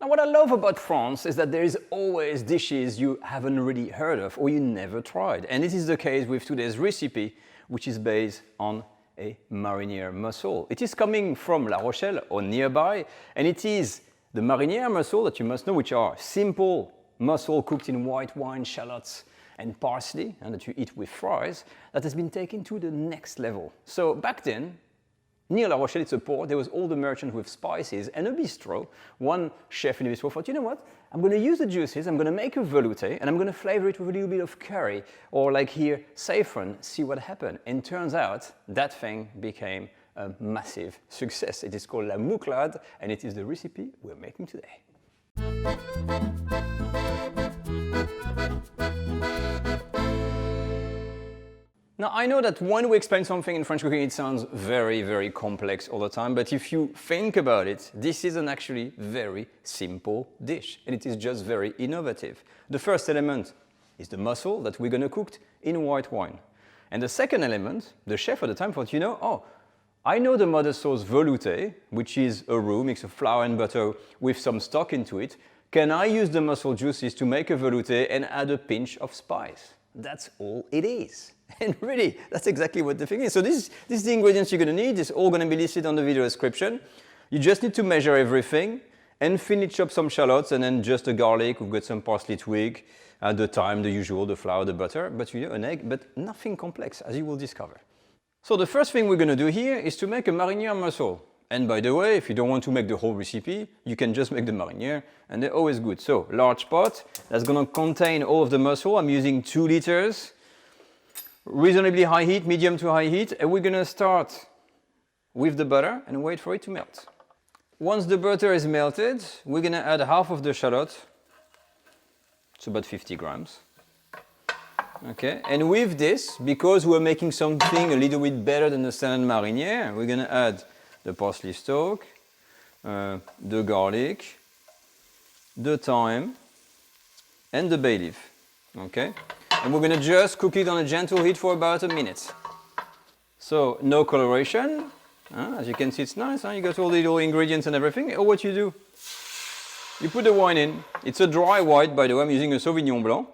Now what I love about France is that there is always dishes you haven't really heard of or you never tried. And this is the case with today's recipe, which is based on a mariniere mussel. It is coming from La Rochelle or nearby, and it is the mariniere mussel that you must know, which are simple mussel cooked in white wine, shallots and parsley, and that you eat with fries, that has been taken to the next level. So back then, near La Rochelle, it's a port, there was all the merchants with spices and a bistro. One chef in the bistro thought, you know what, I'm going to use the juices, I'm going to make a velouté, and I'm going to flavor it with a little bit of curry, or like here, saffron, see what happened. And turns out, that thing became a massive success. It is called la Mouclade, and it is the recipe we're making today. Now, I know that when we explain something in French cooking, it sounds very, very complex all the time, but if you think about it, this is an actually very simple dish, and it is just very innovative. The first element is the mussel that we're going to cook in white wine. And the second element, the chef at the time thought, you know, oh, I know the mother sauce velouté, which is a roux, mix of flour and butter with some stock into it. Can I use the mussel juices to make a velouté and add a pinch of spice? That's all it is. And really, that's exactly what the thing is. So this is the ingredients you're going to need. It's all going to be listed on the video description. You just need to measure everything and finish up some shallots and then just the garlic. We've got some parsley twig, the thyme, the usual, the flour, the butter, but you know, an egg, but nothing complex, as you will discover. So the first thing we're going to do here is to make a mariniere mussel. And by the way, if you don't want to make the whole recipe, you can just make the mariniere, and they're always good. So, large pot, that's going to contain all of the mussel. I'm using 2 liters. Reasonably high heat, medium to high heat, and we're going to start with the butter and wait for it to melt. Once the butter is melted, we're going to add half of the shallot. It's about 50 grams. Okay, and with this, because we're making something a little bit better than the standard mariniere, we're going to add the parsley stalk, the garlic, the thyme, and the bay leaf. Okay, and we're going to just cook it on a gentle heat for about a minute. So no coloration. As you can see, it's nice. You got all the little ingredients and everything. Or what you do, you put the wine in. It's a dry white, by the way. I'm using a Sauvignon Blanc.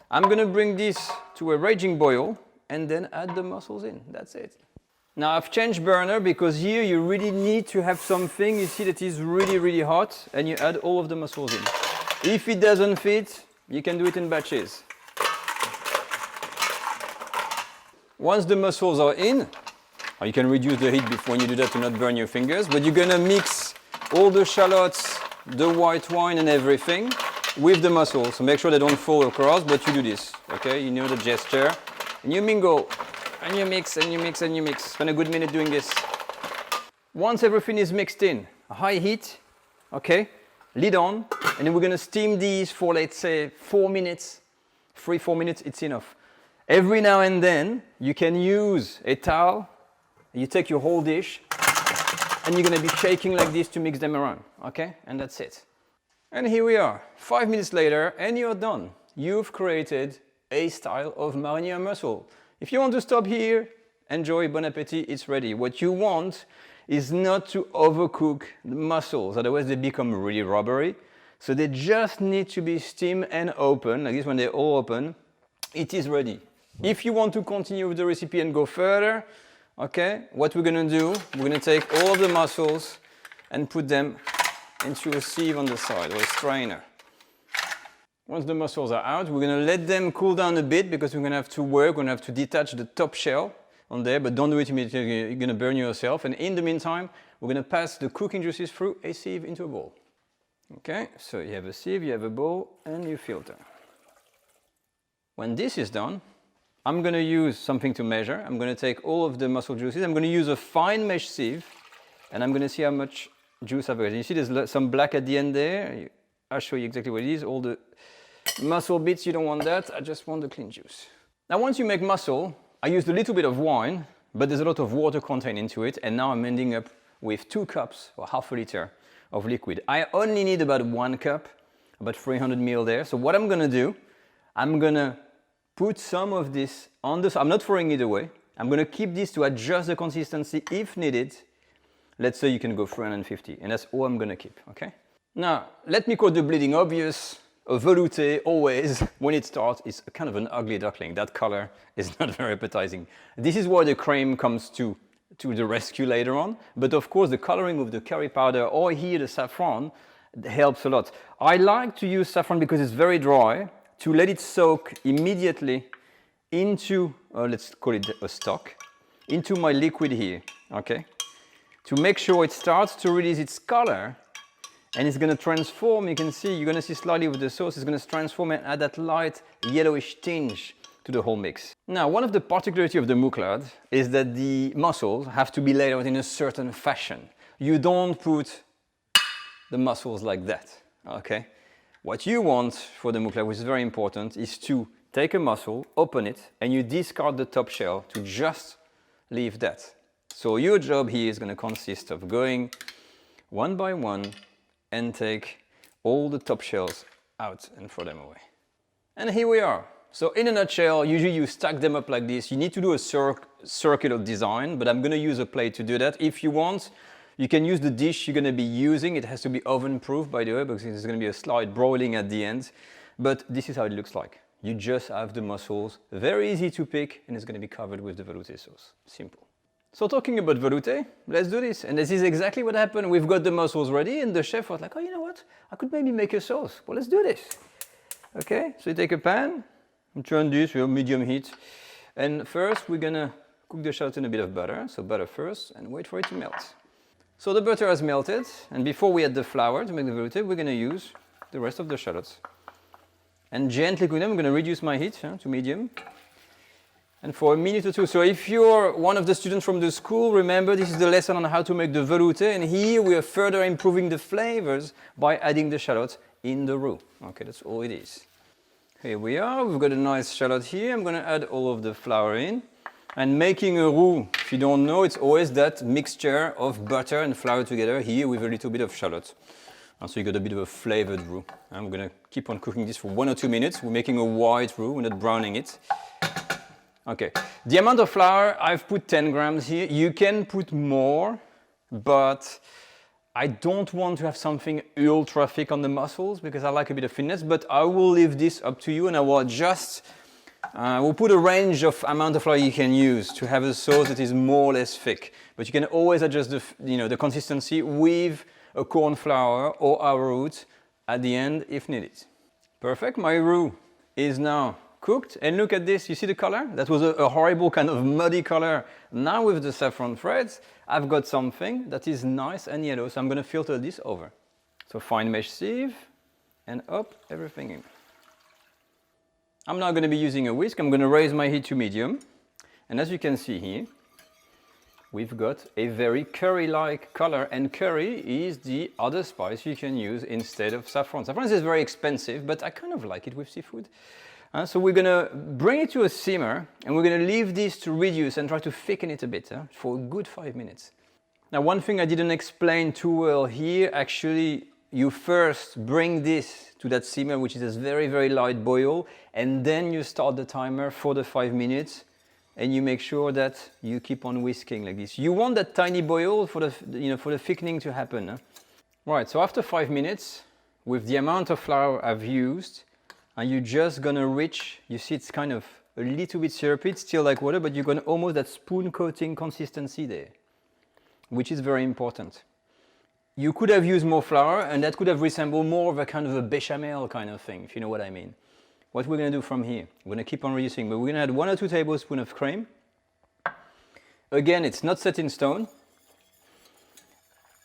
I'm going to bring this to a raging boil and then add the mussels in. That's it. Now I've changed burner because here you really need to have something, you see, that is really, really hot, and you add all of the mussels in. If it doesn't fit, you can do it in batches. Once the mussels are in, you can reduce the heat when you do that to not burn your fingers, but you're going to mix all the shallots, the white wine and everything with the mussels. So make sure they don't fall across, but you do this, okay? You know the gesture. And you mingle, and you mix, and you mix, and you mix. Spend a good minute doing this. Once everything is mixed in, high heat, okay? Lid on, and then we're going to steam these for, let's say, 4 minutes. 3-4 minutes, it's enough. Every now and then, you can use a towel. You take your whole dish, and you're going to be shaking like this to mix them around, okay? And that's it. And here we are, 5 minutes later, and you're done. You've created a style of mariniere mussel. If you want to stop here, enjoy, bon appetit, it's ready. What you want is not to overcook the mussels, otherwise they become really rubbery. So they just need to be steamed and open, like this. When they're all open, it is ready. If you want to continue with the recipe and go further, okay, what we're going to do, we're going to take all of the mussels and put them into a sieve on the side, or a strainer. Once the mussels are out, we're going to let them cool down a bit because we're going to have to work, we're going to have to detach the top shell on there, but don't do it immediately, you're going to burn yourself. And in the meantime, we're going to pass the cooking juices through a sieve into a bowl. Okay, so you have a sieve, you have a bowl, and you filter. When this is done, I'm going to use something to measure. I'm going to take all of the mussel juices, I'm going to use a fine mesh sieve, and I'm going to see how much juice I've got. You see there's some black at the end there. I'll show you exactly what it is. All the mussel bits, you don't want that. I just want the clean juice. Now once you make mussel, I used a little bit of wine, but there's a lot of water contained into it, and now I'm ending up with 2 cups or half a liter of liquid. I only need about 1 cup, about 300 ml there. So what I'm going to do, I'm going to put some of this on the side. I'm not throwing it away. I'm going to keep this to adjust the consistency if needed. Let's say you can go 350, and that's all I'm going to keep, okay? Now, let me quote the bleeding obvious. A velouté always, when it starts, is kind of an ugly duckling. That color is not very appetizing. This is why the cream comes to the rescue later on. But of course, the coloring with the curry powder or here the saffron helps a lot. I like to use saffron because it's very dry, to let it soak immediately into, let's call it a stock, into my liquid here, okay? To make sure it starts to release its color. And it's going to transform, you can see, you're going to see slightly with the sauce, it's going to transform and add that light yellowish tinge to the whole mix. Now, one of the particularities of the Mouclade is that the mussels have to be laid out in a certain fashion. You don't put the mussels like that, okay? What you want for the Mouclade, which is very important, is to take a mussel, open it, and you discard the top shell to just leave that. So your job here is going to consist of going one by one and take all the top shells out and throw them away. And here we are. So in a nutshell, usually you stack them up like this. You need to do a circular design, but I'm going to use a plate to do that. If you want, you can use the dish you're going to be using. It has to be oven proof, by the way, because there's going to be a slight broiling at the end. But this is how it looks like. You just have the mussels, very easy to pick, and it's going to be covered with the velouté sauce. Simple. So talking about velouté, let's do this. And this is exactly what happened. We've got the mussels ready and the chef was like, oh, you know what? I could maybe make a sauce. Well, let's do this. Okay, so you take a pan and turn this with medium heat. And first we're gonna cook the shallot in a bit of butter. So butter first and wait for it to melt. So the butter has melted. And before we add the flour to make the velouté, we're gonna use the rest of the shallots. And gently cook them. I'm gonna reduce my heat to medium. And for a minute or two. So if you're one of the students from the school, remember this is the lesson on how to make the velouté. And here we are further improving the flavors by adding the shallot in the roux. Okay, that's all it is. Here we are. We've got a nice shallot here. I'm going to add all of the flour in. And making a roux, if you don't know, it's always that mixture of butter and flour together here with a little bit of shallot. And so you got a bit of a flavored roux. And we're going to keep on cooking this for 1 or 2 minutes. We're making a white roux. We're not browning it. Okay, the amount of flour, I've put 10 grams here. You can put more, but I don't want to have something ultra thick on the mussels because I like a bit of thickness, but I will leave this up to you and I will adjust. We'll put a range of amount of flour you can use to have a sauce that is more or less thick, but you can always adjust the consistency with a corn flour or arrowroot at the end if needed. Perfect, my roux is now cooked, and look at this, you see the color? That was a horrible kind of muddy color. Now with the saffron threads, I've got something that is nice and yellow, so I'm going to filter this over. So fine mesh sieve, and up everything in. I'm now going to be using a whisk. I'm going to raise my heat to medium, and as you can see here, we've got a very curry-like color, and curry is the other spice you can use instead of saffron. Saffron is very expensive, but I kind of like it with seafood. So we're going to bring it to a simmer and we're going to leave this to reduce and try to thicken it a bit for a good 5 minutes. Now one thing I didn't explain too well here, actually you first bring this to that simmer which is a very, very light boil, and then you start the timer for the 5 minutes and you make sure that you keep on whisking like this. You want that tiny boil for the thickening to happen. Right, so after 5 minutes, with the amount of flour I've used, and you're just gonna reach, you see it's kind of a little bit syrupy, it's still like water, but you're gonna almost that spoon coating consistency there, which is very important. You could have used more flour and that could have resembled more of a kind of a bechamel kind of thing, if you know what I mean. What we're gonna do from here, we're gonna keep on reducing, but we're gonna add 1 or 2 tablespoons of cream. Again, it's not set in stone.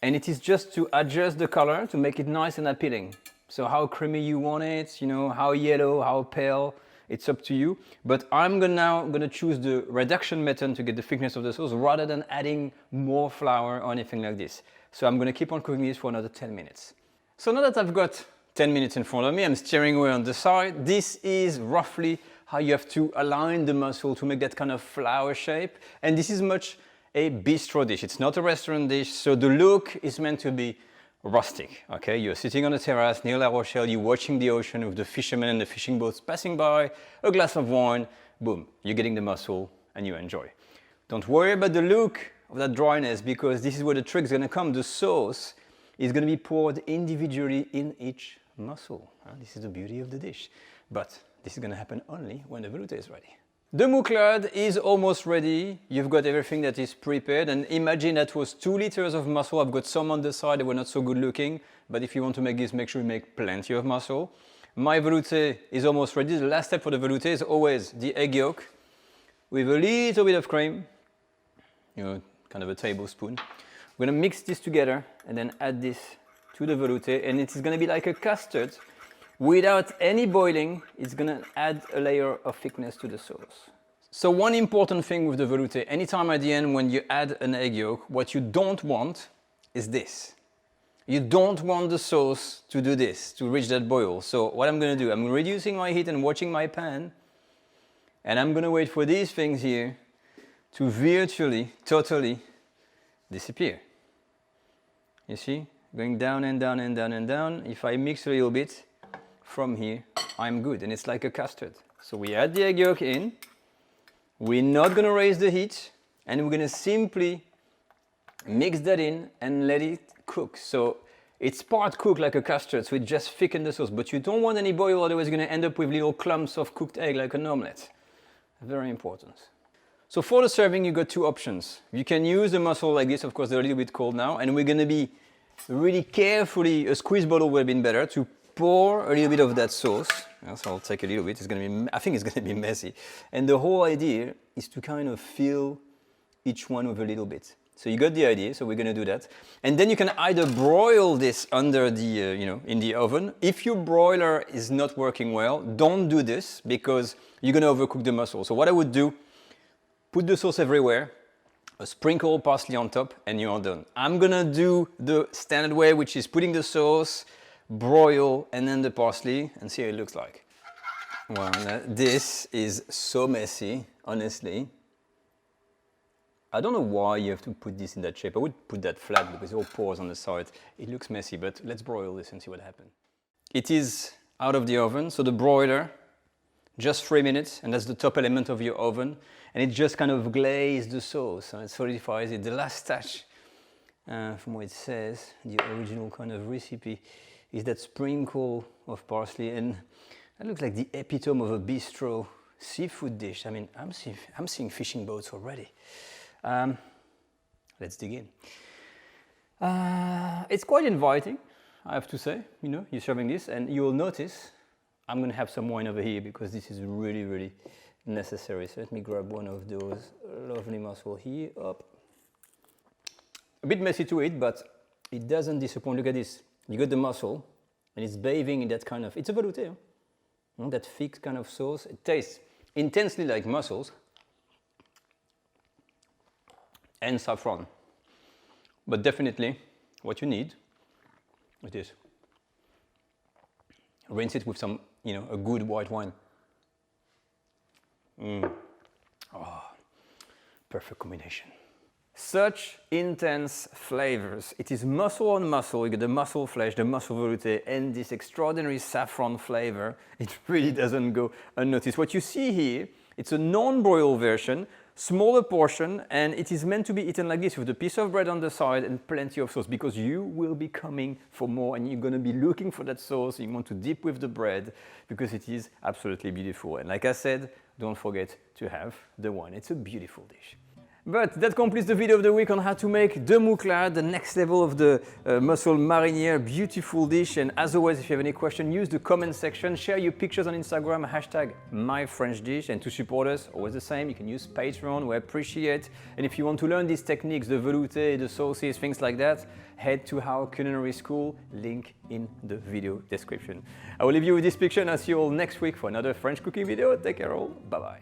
And it is just to adjust the color to make it nice and appealing. So how creamy you want it, how yellow, how pale, it's up to you. But I'm now going to choose the reduction method to get the thickness of the sauce rather than adding more flour or anything like this. So I'm going to keep on cooking this for another 10 minutes. So now that I've got 10 minutes in front of me, I'm stirring away on the side. This is roughly how you have to align the mussel to make that kind of flower shape. And this is much a bistro dish. It's not a restaurant dish, so the look is meant to be rustic, okay? You're sitting on a terrace near La Rochelle, you're watching the ocean with the fishermen and the fishing boats passing by, a glass of wine, boom, you're getting the mussel and you enjoy. Don't worry about the look of that dryness because this is where the trick's gonna come. The sauce is going to be poured individually in each mussel. This is the beauty of the dish. But this is going to happen only when the velouté is ready. The mouclade is almost ready. You've got everything that is prepared, and imagine that was 2 liters of mussel. I've got some on the side that were not so good looking, but if you want to make this, make sure you make plenty of mussel. My velouté is almost ready. The last step for the velouté is always the egg yolk with a little bit of cream, kind of a tablespoon. We're going to mix this together and then add this to the velouté, and it is going to be like a custard. Without any boiling, it's going to add a layer of thickness to the sauce. So one important thing with the velouté, anytime at the end when you add an egg yolk, what you don't want is this. You don't want the sauce to do this, to reach that boil. So what I'm going to do, I'm reducing my heat and watching my pan, and I'm going to wait for these things here to virtually, totally disappear. You see? Going down and down and down and down. If I mix a little bit, from here, I'm good, and it's like a custard. So we add the egg yolk in, we're not going to raise the heat, and we're going to simply mix that in and let it cook. So it's part cooked like a custard, so it just thickens the sauce, but you don't want any boil, otherwise you're going to end up with little clumps of cooked egg like an omelette. Very important. So for the serving, you got 2 options. You can use the mussel like this, of course they're a little bit cold now, and we're going to be really carefully, a squeeze bottle would have been better, to pour a little bit of that sauce. So I'll take a little bit. It's going to be, I think it's going to be messy. And the whole idea is to kind of fill each one with a little bit. So you got the idea. So we're going to do that. And then you can either broil this under the, in the oven. If your broiler is not working well, don't do this because you're going to overcook the mussel. So what I would do, put the sauce everywhere, a sprinkle parsley on top, and you're done. I'm going to do the standard way, which is putting the sauce, broil, and then the parsley, and see how it looks like. Well, this is so messy, honestly. I don't know why you have to put this in that shape. I would put that flat because it all pours on the side. It looks messy, but let's broil this and see what happens. It is out of the oven, so the broiler, just 3 minutes, and that's the top element of your oven, and it just kind of glazed the sauce, and it solidifies it. The last touch, from what it says, the original kind of recipe, is that sprinkle of parsley, and that looks like the epitome of a Bistrot seafood dish. I mean, I'm seeing fishing boats already. Let's dig in. It's quite inviting, I have to say. You're serving this, and you will notice I'm going to have some wine over here because this is really, really necessary. So let me grab one of those lovely mussel here. Up. A bit messy to eat, but it doesn't disappoint. Look at this. You got the mussel, and it's bathing in that kind of, it's a velouté, that thick kind of sauce. It tastes intensely like mussels and saffron. But definitely, what you need is this. Rinse it with some, a good white wine. Oh, perfect combination. Such intense flavors. It is mussel on mussel. You get the mussel flesh, the mussel velouté, and this extraordinary saffron flavor. It really doesn't go unnoticed. What you see here, it's a non-broiled version, smaller portion, and it is meant to be eaten like this with a piece of bread on the side and plenty of sauce, because you will be coming for more and you're going to be looking for that sauce. You want to dip with the bread because it is absolutely beautiful. And like I said, don't forget to have the wine. It's a beautiful dish. But that completes the video of the week on how to make the mouclade, the next level of the mussel mariniere, beautiful dish. And as always, if you have any question, use the comment section, share your pictures on Instagram, hashtag myfrenchdish. And to support us, always the same, you can use Patreon, we appreciate. And if you want to learn these techniques, the velouté, the sauces, things like that, head to our culinary school, link in the video description. I will leave you with this picture and I'll see you all next week for another French cooking video. Take care all, bye-bye.